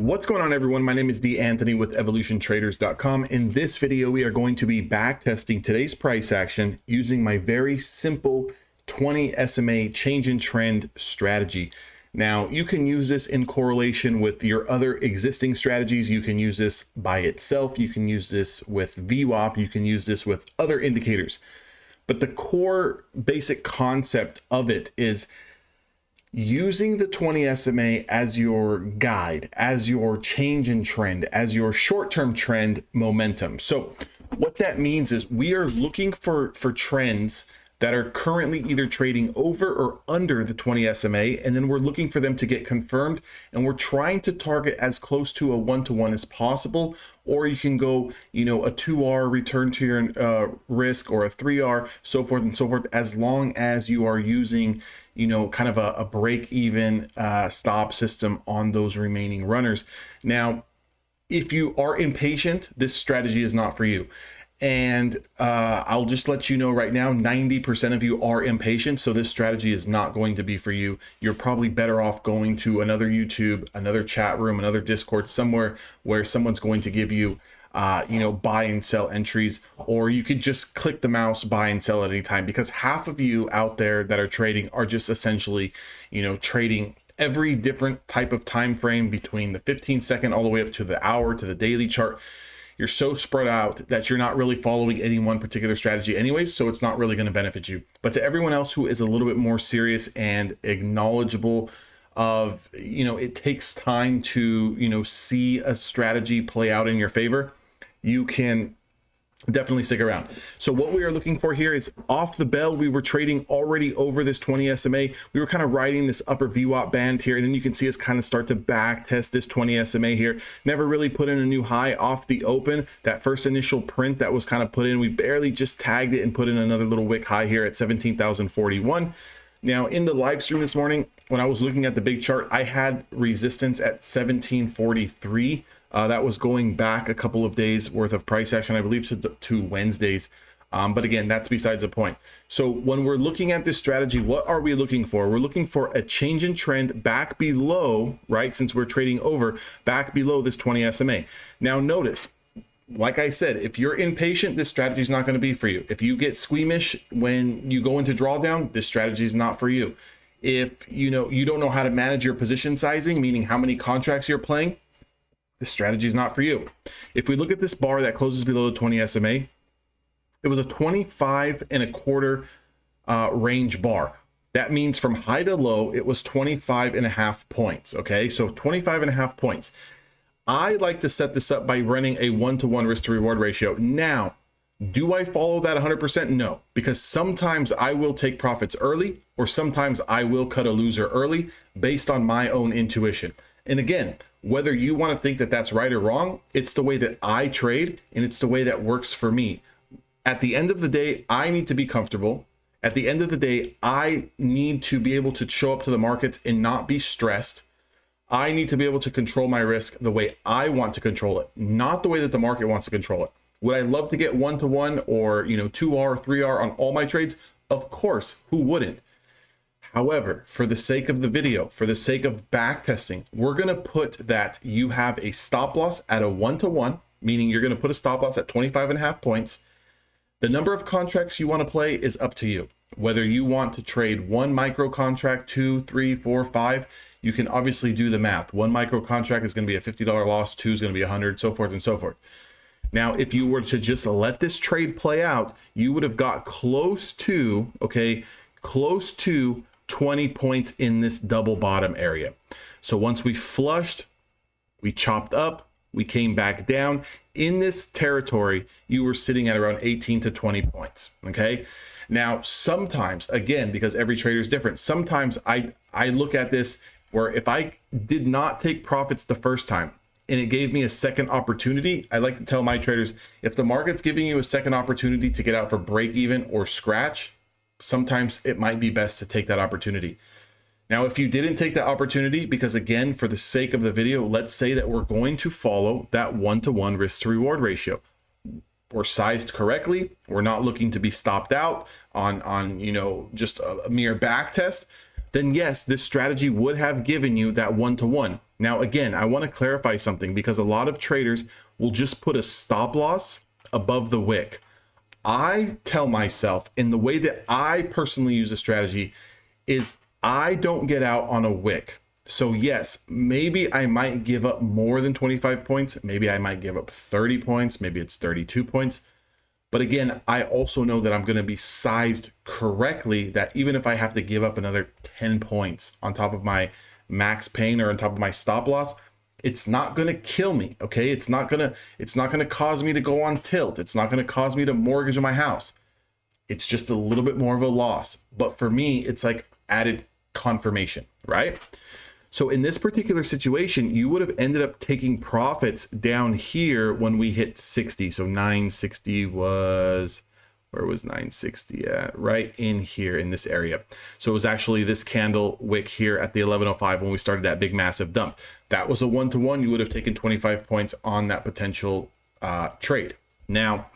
What's going on, everyone? My name is D. Anthony with evolutiontraders.com. In this video, we are going to be back testing today's price action using my very simple 20 SMA change in trend strategy. Now, you can use this in correlation with your other existing strategies. You can use this by itself. You can use this with VWAP. You can use this with other indicators. But the core basic concept of it is using the 20 SMA as your guide, as your change in trend, as your short-term trend momentum. So what that means is we are looking for trends that are currently either trading over or under the 20 SMA, and then we're looking for them to get confirmed, and we're trying to target as close to a 1-to-1 as possible. Or you can go, a 2R return to your risk, or a 3R, so forth and so forth, as long as you are using, kind of a break-even stop system on those remaining runners. Now, if you are impatient, this strategy is not for you. And I'll just let you know right now, 90% of you are impatient, so this strategy is not going to be for you. You're probably better off going to another YouTube, another chat room, another Discord, somewhere where someone's going to give you, buy and sell entries, or you could just click the mouse, buy and sell at any time, because half of you out there that are trading are just essentially, trading every different type of time frame between the 15-second all the way up to the hour to the daily chart. You're so spread out that you're not really following any one particular strategy anyways, so it's not really going to benefit you. But to everyone else who is a little bit more serious and acknowledgeable of, it takes time to, see a strategy play out in your favor, you can definitely stick around. So what we are looking for here is off the bell. We were trading already over this 20 SMA. We were kind of riding this upper VWAP band here, and then you can see us kind of start to back test this 20 SMA here. Never really put in a new high off the open. That first initial print that was kind of put in, we barely just tagged it and put in another little wick high here at 17,041. Now, in the live stream this morning, when I was looking at the big chart, I had resistance at 1743. That was going back a couple of days worth of price action, I believe, to Wednesdays. But again, that's besides the point. So when we're looking at this strategy, what are we looking for? We're looking for a change in trend back below, right? Since we're trading over, back below this 20 SMA. Now notice, like I said, if you're impatient, this strategy is not going to be for you. If you get squeamish when you go into drawdown, this strategy is not for you. If you don't know how to manage your position sizing, meaning how many contracts you're playing, this strategy is not for you. If we look at this bar that closes below the 20 SMA, it was a 25.25 range bar. That means from high to low, it was 25.5 points. Okay, so 25.5 points. I like to set this up by running a 1-to-1 risk to reward ratio. Now, do I follow that 100%? No, because sometimes I will take profits early, or sometimes I will cut a loser early based on my own intuition. And again, whether you want to think that that's right or wrong, it's the way that I trade, and it's the way that works for me. At the end of the day, I need to be comfortable. At the end of the day, I need to be able to show up to the markets and not be stressed. I need to be able to control my risk the way I want to control it, not the way that the market wants to control it. Would I love to get 1-to-1 or 2R, 3R on all my trades? Of course, who wouldn't? However, for the sake of the video, for the sake of back testing, we're going to put that you have a stop loss at a 1-to-1, meaning you're going to put a stop loss at 25.5 points. The number of contracts you want to play is up to you. Whether you want to trade one micro contract, 2, 3, 4, 5, you can obviously do the math. One micro contract is going to be a $50 loss, 2 is going to be 100, so forth and so forth. Now, if you were to just let this trade play out, you would have got close to 20 points in this double bottom area. So once we flushed, we chopped up, we came back down. In this territory, you were sitting at around 18 to 20 points. Okay. Now, sometimes, again, because every trader is different, sometimes I look at this where if I did not take profits the first time and it gave me a second opportunity, I like to tell my traders, if the market's giving you a second opportunity to get out for break even or scratch, sometimes it might be best to take that opportunity. Now, if you didn't take that opportunity, because again, for the sake of the video, let's say that we're going to follow that 1-to-1 risk to reward ratio. We're sized correctly. We're not looking to be stopped out on just a mere back test. Then yes, this strategy would have given you that 1-to-1. Now, again, I want to clarify something because a lot of traders will just put a stop loss above the wick. I tell myself, in the way that I personally use the strategy, is I don't get out on a wick. So yes, maybe I might give up more than 25 points. Maybe I might give up 30 points. Maybe it's 32 points. But again, I also know that I'm going to be sized correctly, that even if I have to give up another 10 points on top of my max pain or on top of my stop loss, it's not going to kill me. Okay. It's not going to cause me to go on tilt. It's not going to cause me to mortgage my house. It's just a little bit more of a loss. But for me, it's like added confirmation, right? So in this particular situation, you would have ended up taking profits down here when we hit 60. So 960 was, where was 960 at? Right in here in this area. So it was actually this candle wick here at the 1105 when we started that big massive dump. That was a 1-to-1. You would have taken 25 points on that potential trade. Now,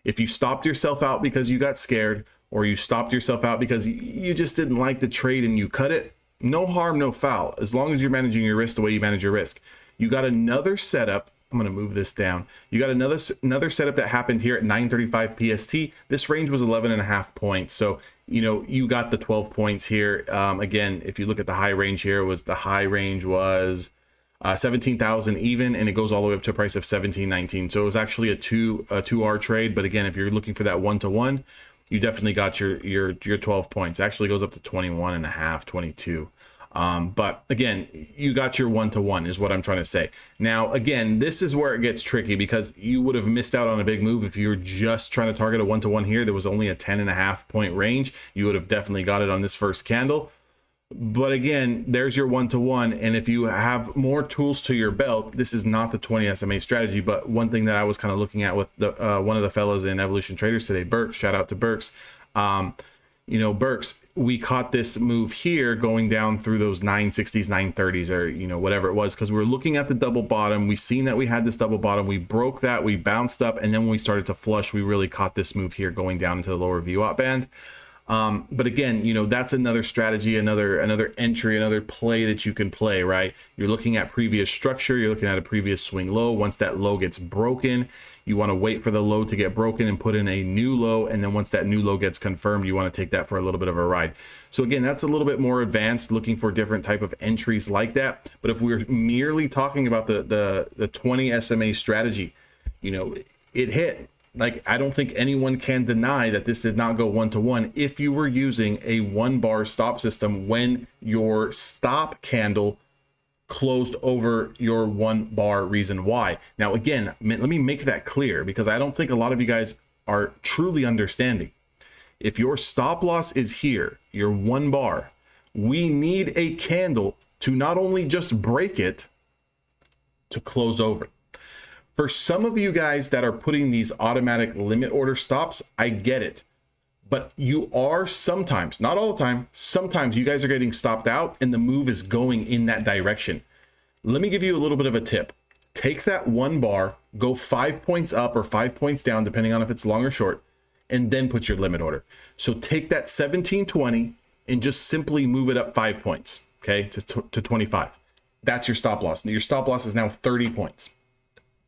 if you stopped yourself out because you got scared, or you stopped yourself out because you just didn't like the trade and you cut it, no harm, no foul, as long as you're managing your risk the way you manage your risk. You got another setup. I'm going to move this down. You got another setup that happened here at 9:35 PST. This range was 11.5 points. So, you know, you got the 12 points here. Again, if you look at the high range here, the high range was 17,000 even, and it goes all the way up to a price of 17.19. So it was actually a 2R trade. But again, if you're looking for that 1-to-1, you definitely got your 12 points. It actually goes up to 21.5, 22. But again, you got your 1-to-1 is what I'm trying to say. Now, again, this is where it gets tricky because you would have missed out on a big move if you were just trying to target a 1-to-1 here. There was only a 10.5 point range. You would have definitely got it on this first candle. But again, there's your 1-to-1. And if you have more tools to your belt, this is not the 20 SMA strategy. But one thing that I was kind of looking at with the one of the fellows in Evolution Traders today, Burks, shout out to Burks. You know, Burks, we caught this move here going down through those 960s, 930s, or, you know, whatever it was, because we were looking at the double bottom. We seen that we had this double bottom. We broke that. We bounced up. And then when we started to flush, we really caught this move here going down into the lower VWAP band. But again, you know, that's another strategy, another entry, another play that you can play, right? You're looking at previous structure. You're looking at a previous swing low. Once that low gets broken, you want to wait for the low to get broken and put in a new low. And then once that new low gets confirmed, you want to take that for a little bit of a ride. So again, that's a little bit more advanced, looking for different type of entries like that. But if we're merely talking about the 20 SMA strategy, you know, it hit. Like, I don't think anyone can deny that this did not go 1-to-1 if you were using a 1-bar stop system when your stop candle closed over your 1-bar reason why. Now, again, let me make that clear because I don't think a lot of you guys are truly understanding. If your stop loss is here, your 1-bar, we need a candle to not only just break it, to close over. For some of you guys that are putting these automatic limit order stops, I get it. But you are sometimes, not all the time, sometimes you guys are getting stopped out and the move is going in that direction. Let me give you a little bit of a tip. Take that 1-bar, go 5 points up or 5 points down, depending on if it's long or short, and then put your limit order. So take that 1720 and just simply move it up 5 points, okay, to 25. That's your stop loss. Your stop loss is now 30 points.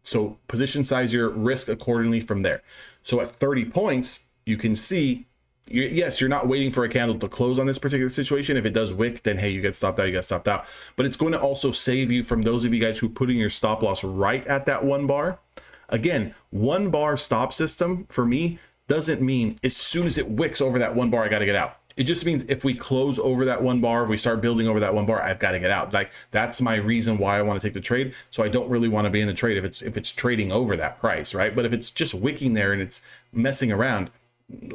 So position size your risk accordingly from there. So at 30 points, you can see, yes, you're not waiting for a candle to close on this particular situation. If it does wick, then hey, you get stopped out, you get stopped out. But it's going to also save you from those of you guys who are putting your stop loss right at that 1-bar. Again, 1-bar stop system for me doesn't mean as soon as it wicks over that 1-bar, I got to get out. It just means if we close over that 1-bar, if we start building over that 1-bar, I've got to get out. Like, that's my reason why I want to take the trade. So I don't really want to be in the trade if it's trading over that price, right? But if it's just wicking there and it's messing around,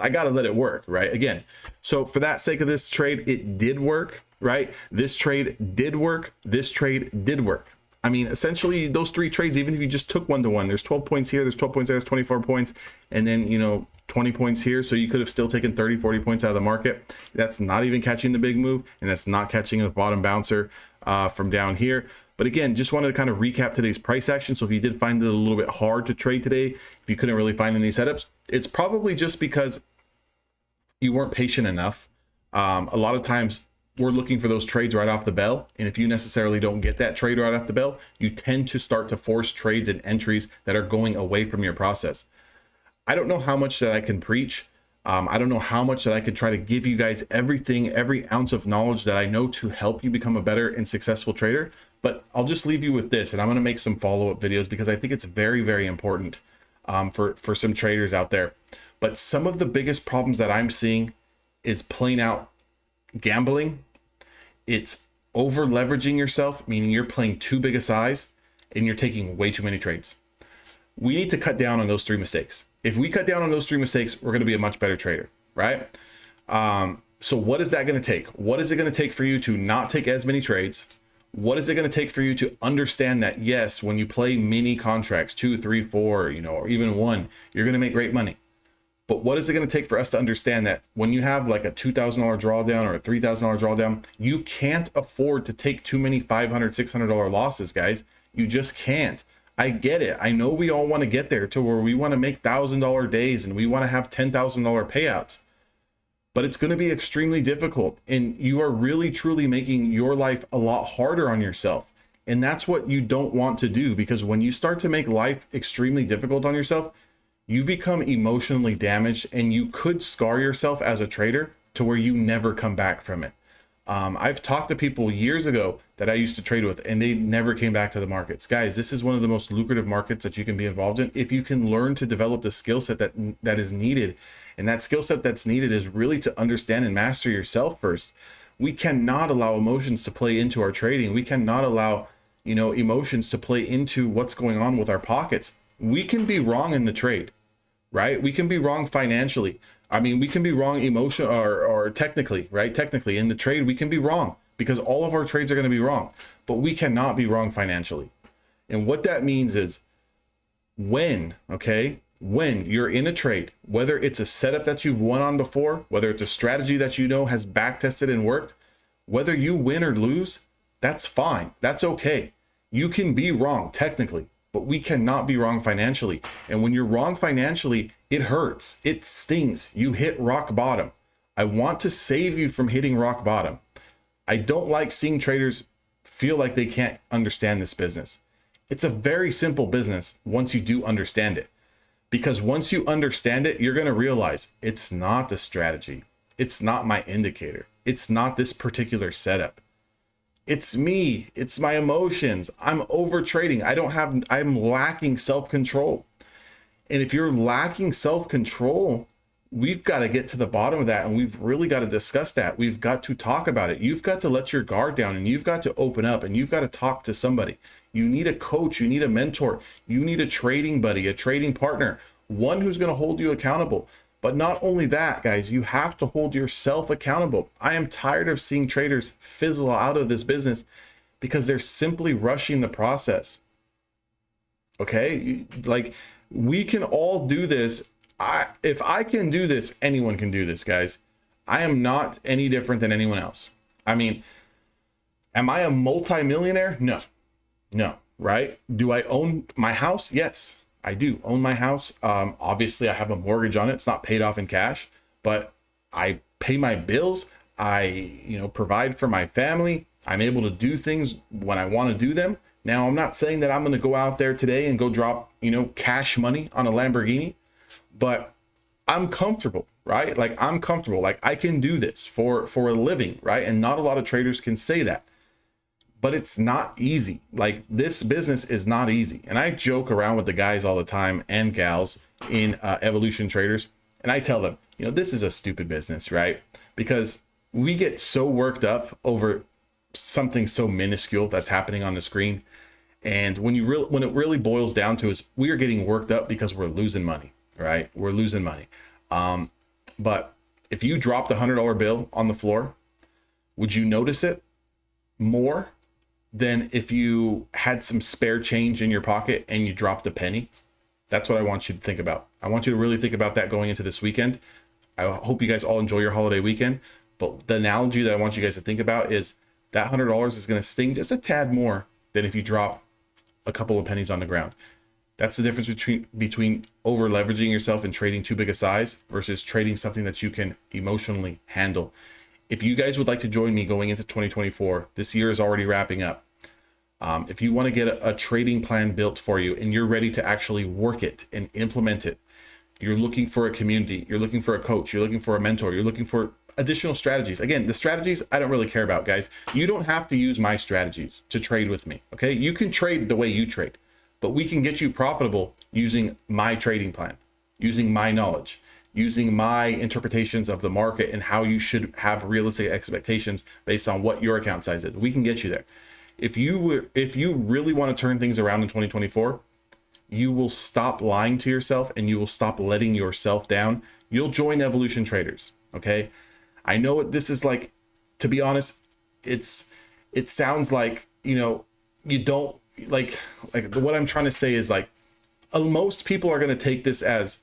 I got to let it work, right? Again, so for that sake of this trade, it did work, right? This trade did work. This trade did work. I mean, essentially those 3 trades, even if you just took 1-to-1, there's 12 points here, there's 12 points there, there's 24 points, and then, you know, 20 points here. So you could have still taken 30, 40 points out of the market. That's not even catching the big move, and that's not catching the bottom bouncer from down here. But again, just wanted to kind of recap today's price action. So if you did find it a little bit hard to trade today, if you couldn't really find any setups, it's probably just because you weren't patient enough. A lot of times we're looking for those trades right off the bell. And if you necessarily don't get that trade right off the bell, you tend to start to force trades and entries that are going away from your process. I don't know how much that I can preach. I don't know how much that I could try to give you guys everything, every ounce of knowledge that I know to help you become a better and successful trader. But I'll just leave you with this, and I'm going to make some follow-up videos because I think it's very, very important for some traders out there. But some of the biggest problems that I'm seeing is plain out gambling. It's over leveraging yourself, meaning you're playing too big a size and you're taking way too many trades. We need to cut down on those 3 mistakes. If we cut down on those 3 mistakes, we're going to be a much better trader, right? So what is that going to take? What is it going to take for you to not take as many trades? What is it going to take for you to understand that, yes, when you play mini contracts, 2, 3, 4, or even 1, you're going to make great money. But what is it going to take for us to understand that when you have like a $2,000 drawdown or a $3,000 drawdown, you can't afford to take too many $500, $600 losses, guys. You just can't. I get it. I know we all want to get there to where we want to make $1,000 days and we want to have $10,000 payouts, but it's going to be extremely difficult. And you are really, truly making your life a lot harder on yourself. And that's what you don't want to do, because when you start to make life extremely difficult on yourself, you become emotionally damaged and you could scar yourself as a trader to where you never come back from it. I've talked to people years ago that I used to trade with and they never came back to the markets. Guys, this is one of the most lucrative markets that you can be involved in if you can learn to develop the skill set that is needed. And that skill set that's needed is really to understand and master yourself first. We cannot allow emotions to play into our trading. We cannot allow, emotions to play into what's going on with our pockets. We can be wrong in the trade, right? We can be wrong financially. I mean, we can be wrong emotion or technically, right? Technically in the trade, we can be wrong because all of our trades are going to be wrong, but we cannot be wrong financially. And what that means is when you're in a trade, whether it's a setup that you've won on before, whether it's a strategy that has back tested and worked, whether you win or lose, that's fine. That's okay. You can be wrong technically, but we cannot be wrong financially. And when you're wrong financially, it hurts. It stings. You hit rock bottom. I want to save you from hitting rock bottom. I don't like seeing traders feel like they can't understand this business. It's a very simple business once you do understand it. Because once you understand it, you're going to realize it's not the strategy. It's not my indicator. It's not this particular setup. It's me. It's my emotions. I'm over trading. I'm lacking self-control. And if you're lacking self-control, we've got to get to the bottom of that. And we've really got to discuss that. We've got to talk about it. You've got to let your guard down and you've got to open up and you've got to talk to somebody. You need a coach. You need a mentor. You need a trading buddy, a trading partner, one who's going to hold you accountable. But not only that, guys, you have to hold yourself accountable. I am tired of seeing traders fizzle out of this business because they're simply rushing the process. Okay? Like, we can all do this. If I can do this, anyone can do this, guys. I am not any different than anyone else. I mean, am I a multimillionaire? No, right? Do I own my house? Yes. I do own my house. Obviously I have a mortgage on it. It's not paid off in cash, but I pay my bills. I, provide for my family. I'm able to do things when I want to do them. Now, I'm not saying that I'm going to go out there today and go drop, cash money on a Lamborghini, but I'm comfortable, right? Like I'm comfortable. Like I can do this for a living, right? And not a lot of traders can say that. But it's not easy. Like this business is not easy. And I joke around with the guys all the time and gals in Evolution Traders. And I tell them, this is a stupid business, right? Because we get so worked up over something so minuscule that's happening on the screen. And when it really boils down to is we are getting worked up because we're losing money, right? We're losing money. But if you dropped $100 bill on the floor, would you notice it more than if you had some spare change in your pocket and you dropped a penny? That's what I want you to think about. I want you to really think about that going into this weekend. I hope you guys all enjoy your holiday weekend. But the analogy that I want you guys to think about is that $100 is going to sting just a tad more than if you drop a couple of pennies on the ground. That's the difference between over leveraging yourself and trading too big a size versus trading something that you can emotionally handle. If you guys would like to join me going into 2024, this year is already wrapping up. If you want to get a trading plan built for you and you're ready to actually work it and implement it, you're looking for a community, you're looking for a coach, you're looking for a mentor, you're looking for additional strategies. Again, the strategies I don't really care about, guys. You don't have to use my strategies to trade with me, okay? You can trade the way you trade, but we can get you profitable using my trading plan, using my knowledge, using my interpretations of the market and how you should have realistic expectations based on what your account size is. We can get you there. If you really want to turn things around in 2024, you will stop lying to yourself and you will stop letting yourself down. You'll join Evolution Traders, okay? I know what this is like. To be honest, it sounds like, you know, you don't like what I'm trying to say is like, most people are going to take this as,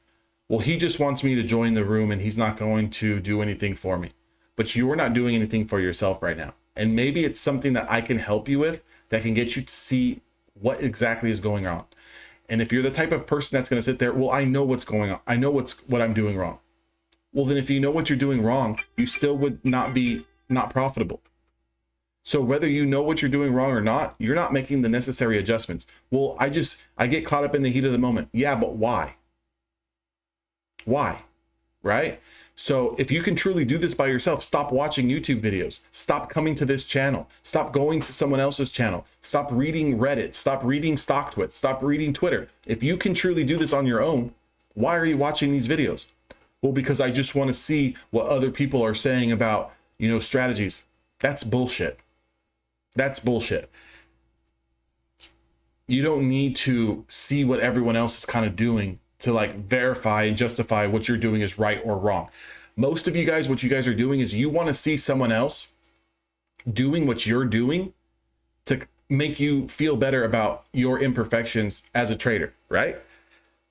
well, he just wants me to join the room and he's not going to do anything for me. But you're not doing anything for yourself right now. And maybe it's something that I can help you with that can get you to see what exactly is going on. And if you're the type of person that's going to sit there, well, I know what's going on. I know what I'm doing wrong. Well, then if you know what you're doing wrong, you still would not be profitable. So whether you know what you're doing wrong or not, you're not making the necessary adjustments. Well, I get caught up in the heat of the moment. Yeah, but why? Why? Right? So if you can truly do this by yourself, stop watching YouTube videos, stop coming to this channel, stop going to someone else's channel, stop reading Reddit, stop reading StockTwit, stop reading Twitter. If you can truly do this on your own, why are you watching these videos? Well, because I just want to see what other people are saying about, you know, strategies. That's bullshit. That's bullshit. You don't need to see what everyone else is kind of doing to like verify and justify what you're doing is right or wrong. Most of you guys, what you guys are doing is you want to see someone else doing what you're doing to make you feel better about your imperfections as a trader, right?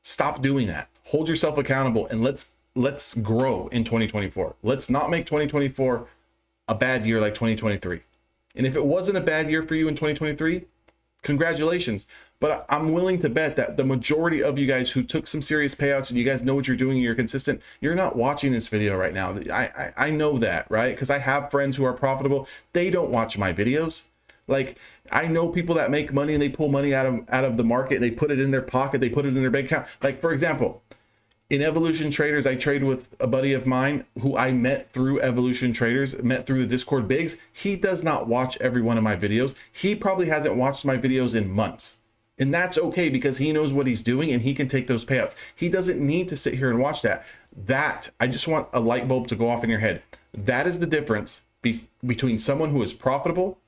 Stop doing that. Hold yourself accountable and let's grow in 2024. Let's not make 2024 a bad year like 2023. And if it wasn't a bad year for you in 2023, congratulations. But I'm willing to bet that the majority of you guys who took some serious payouts and you guys know what you're doing and you're consistent, you're not watching this video right now. I know that, right? Because I have friends who are profitable. They don't watch my videos. Like, I know people that make money and they pull money out of the market and they put it in their pocket, they put it in their bank account. Like, for example, in Evolution Traders, I trade with a buddy of mine who I met through Evolution Traders, met through the Discord Bigs. He does not watch every one of my videos. He probably hasn't watched my videos in months. And that's okay because he knows what he's doing and he can take those payouts. He doesn't need to sit here and watch that. I just want a light bulb to go off in your head. That is the difference between someone who is profitable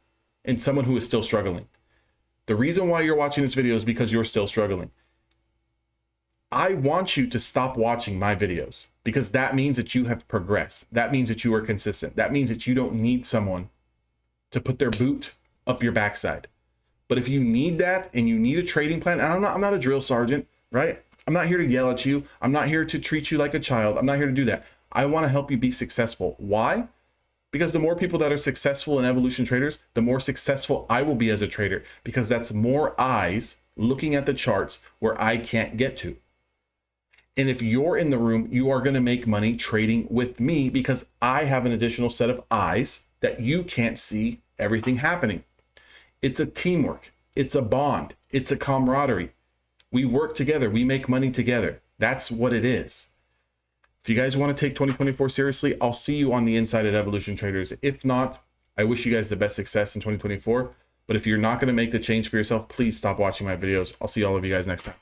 and someone who is still struggling. The reason why you're watching this video is because you're still struggling. I want you to stop watching my videos because that means that you have progressed. That means that you are consistent. That means that you don't need someone to put their boot up your backside. But if you need that and you need a trading plan, and I'm not a drill sergeant, right? I'm not here to yell at you. I'm not here to treat you like a child. I'm not here to do that. I want to help you be successful. Why? Because the more people that are successful in Evolution Traders, the more successful I will be as a trader, because that's more eyes looking at the charts where I can't get to. And if you're in the room, you are going to make money trading with me because I have an additional set of eyes that you can't see everything happening. It's a teamwork. It's a bond. It's a camaraderie. We work together. We make money together. That's what it is. If you guys want to take 2024 seriously, I'll see you on the inside at Evolution Traders. If not, I wish you guys the best success in 2024. But if you're not going to make the change for yourself, please stop watching my videos. I'll see all of you guys next time.